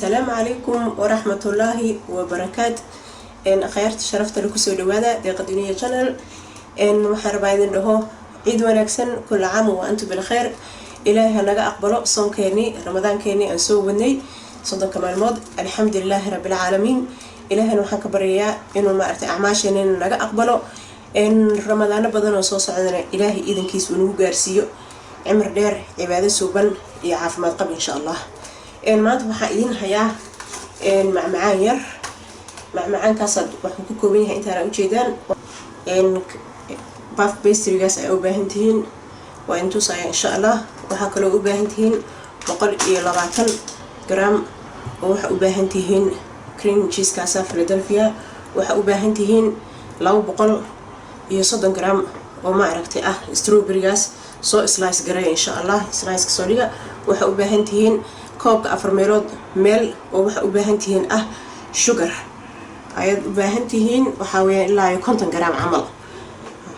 السلام عليكم ورحمة الله وبركاته. إن خيرت شرفت لكم سودو هذا دي قدونية channel. إن محارب عيد إنه عيد ونكسن كل عام وأنتم بالخير. إلهي هنجا أقبله صوم كيني رمضان كيني أنسو بني صدق كمال مود الحمد لله رب العالمين. إلهي نوحك بريا إنه ما أرتي أعماش إن نجا أقبله إن رمضان بدنا نصوص عندنا إلهي إذن كيس ونو جارسيو عمر دير عبادة سوبن يعاف ما قبل إن شاء الله. إن ما تبغى إذن هيا إن مع معان كاسد وحكوكو بينها أنت رأوا جيدان إن باف بيستري جالس أو باهنتين وأنتو صايع إن شاء الله وحكلو باهنتين وقل لبعتن جرام وحقو باهنتين كريم تشيز كاسة فيلادلفيا وحقو باهنتين لو بقول يصدق جرام وما عرفتي ستروبري جاس سو سلايس جراي إن شاء الله سلايس كسوريا وحقو باهنتين كوب أفرميرود ميل وحقو باهنتين شجر أيضا باهنتين وحاوي لا يكونتن جرام عمل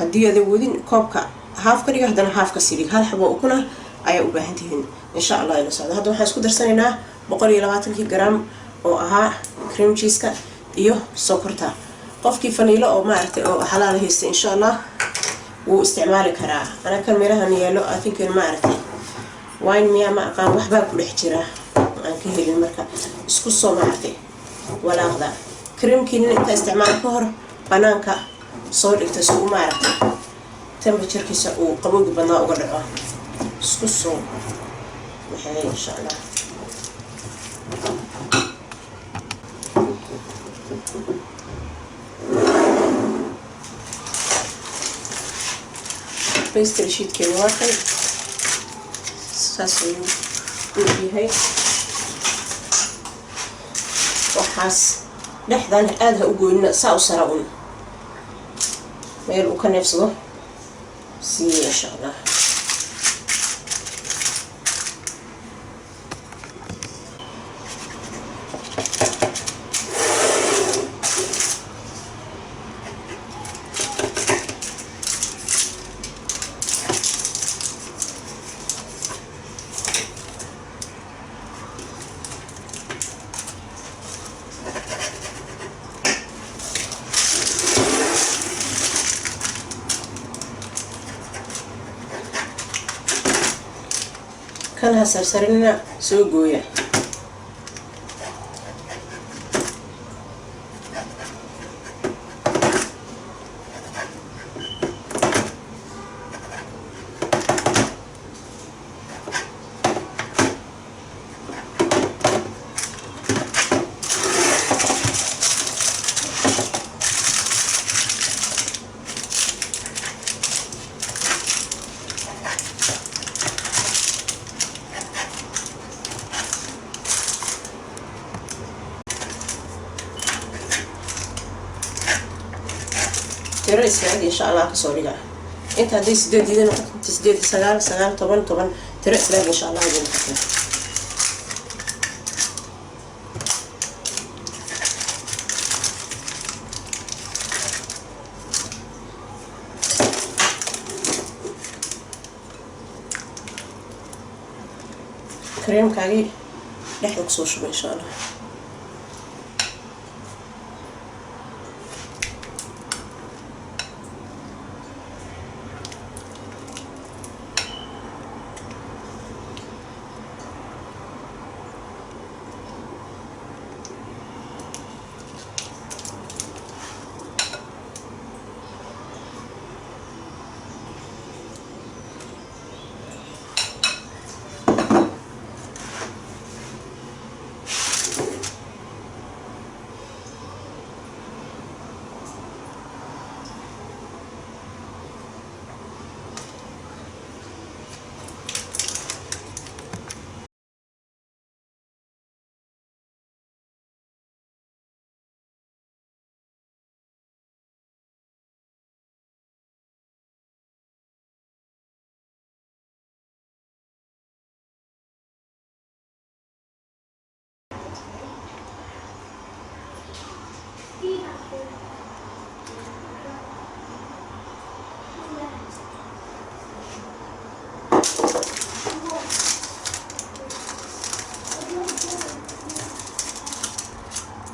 هدي هذا ودين كوبك هاف كريه هذا هاف كسيري هالحبة وكنا أي باهنتين إن شاء الله إلى سعد هذا حاسكو درسنا بقولي لغاتك جرام وها كريم تشيزكا إيوه سكرتا قف كيف فنيلة أو ما عرفت أو حلال هيست إن شاء الله واستعمالك هرا أنا كان مرها نيالو أثينك ما عرفتي وين ميا ما قام وحبا كل حجرة أنك هي المركة اسكسو ما عرفتي ولا أخذ كريم كين أنت استعمال كهر بنانك صور اكتسوق ما عرفتي تم تركيسه وقبول بناء وقرعه اسكسو محيي إن شاء الله. بيستري شيت كي واحد ساسو وفي وحاس لحظة هذا أقول ساو سراون ما يلقوا كان نفسه سي إن شاء الله. كانها سرسرنا سوقويا ترى إسماعيل إن شاء الله كسوريا أنت هدي سديد دينا تسديد سجال طبعا ترى إسماعيل إن شاء الله يجي نحكي كريم كاجي لحظة صوشو إن شاء الله.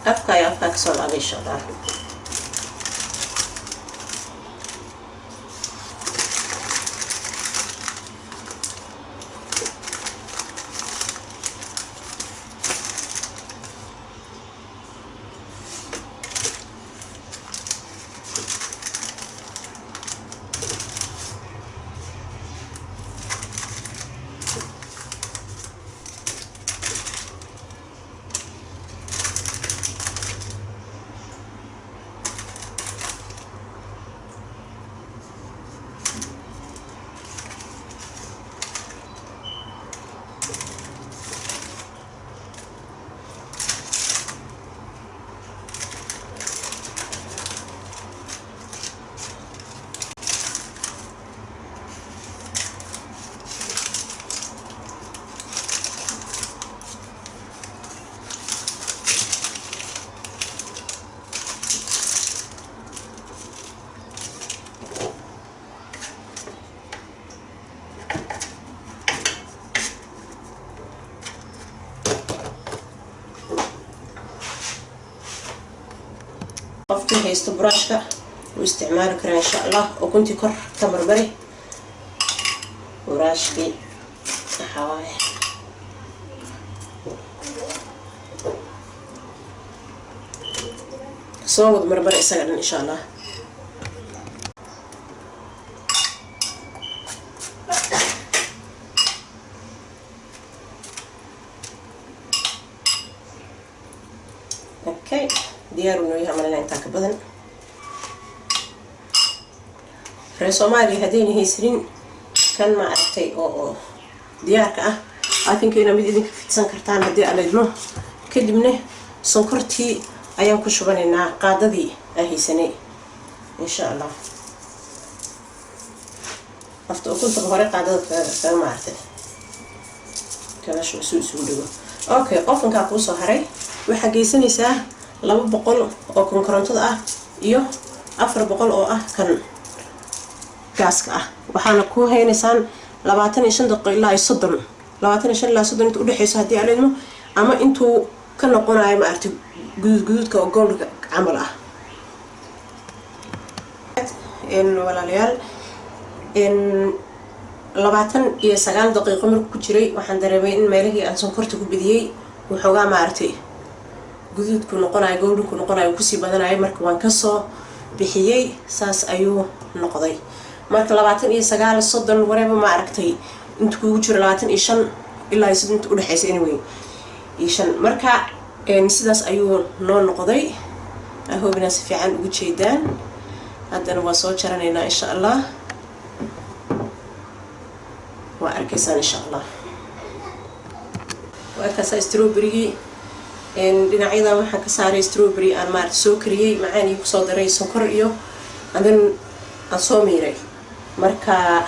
afka kasoo laabay insha allah. qofkii haysto brushka uu isticmaali karaa insha allah. oo kunti kor ka barbari brushkii xawaaye soo wad barbari isaga dhan insha allah. okay diyaar u yahay amalna inta ka badan reer Soomaali hadeen haysirin kan ma aragtay oo diyaarka ah I think ina mid idin fidsan kartaan hadii aan leedmo kadibna sonkortii ayaan ku shubanaynaa qaadadii ay haysanay insha allah. after ukunta hore qaadada ka ma aragtay kala soo dhigo. okay ofanka ku soo haray waxa geysanaysaa 200 oo kan korontada ah iyo 400 oo ah kan gaaska ah. waxaana ku haynaysaan 25 daqiiqo ilaa 30 25 ilaa 30 inta u dhaxayso hadii aan leedmo ama intuu ka noqonayo ma aragtay guduudka oo goolka camal ah. walaalayaal 29 daqiiqo markuu ku jiray waxaan dareemay in meelihii aan sonkorta ku bidiyay wuxuuga ma aragtay guduudku noqonayo goolku noqonayo ku sii badanayo marka waan ka soo bixiyay saas ayuu noqday. marka 29 30 wareeba ma aragtay inta ku jiro 25 ilaa 30 u dhaxaysa anyway ishan marka sidaas ayuu noo noqday. ahoobina si fiican ugu jeedaan haddana waa soo jaranaynaa insha allah. waa arkaysaan insha allah. waa ka strawberry dhinacyada waxaan ka saaray strawberry aan maartay soo kariyay macaan iyo soo daray sonkor iyo adan aan soo miiray. marka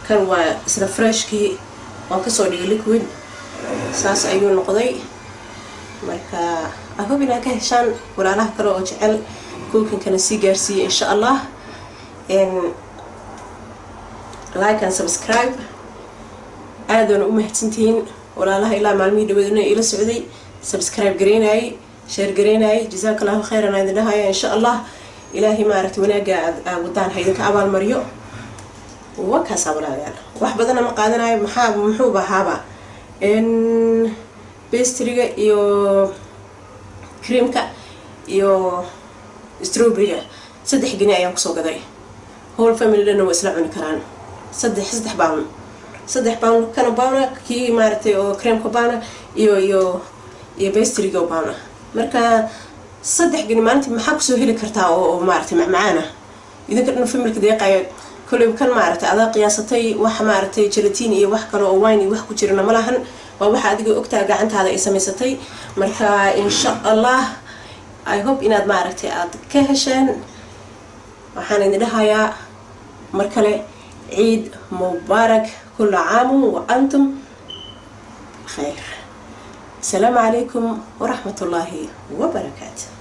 kan waa isla freshkii waan ka soo dhigay liquid saas ayuu noqday. marka ahoobina ka heshaan walaalaha kale oo jecel cooking kana si gaarsiiyo insha allah. like and subscribe aadana u mahadsantihiin walaalaha ilaa maalmihii dhaweedna ila socday subscribe gareynay share gareynay jazakallahu khairan idin dhahayo insha allah. ilaahi ma aragtay wanaaga aad wadaan hay'adka abaal mariyo wakaas walaalayaal. wax badan ma qaadanayo muxuu bahaaba pastryga iyo creamka iyo strawberry 3 gini ayaan ku soo gaday. whole family dhan way isla cuni karaan 3 pound 3 pound kana pound ki maartay oo creamka pound iyo pastryga pound. marka 3 gini maanta maxaa ku soo heli kartaa oo maartay macmaana idinka dhan family deeqayo kulli kan maartay adaa qiyaasatay wax maartay gelatin iyo wax kale oo wine wax ku jirna malahan waa waxa adiga ogtaa gacantaada ay samaysatay. marka insha allah I hope inaad maartay aad ka hesheen. waxaan idin dhahayaa mar kale ciid mubaarak كل عام وأنتم خير. السلام عليكم ورحمة الله وبركاته.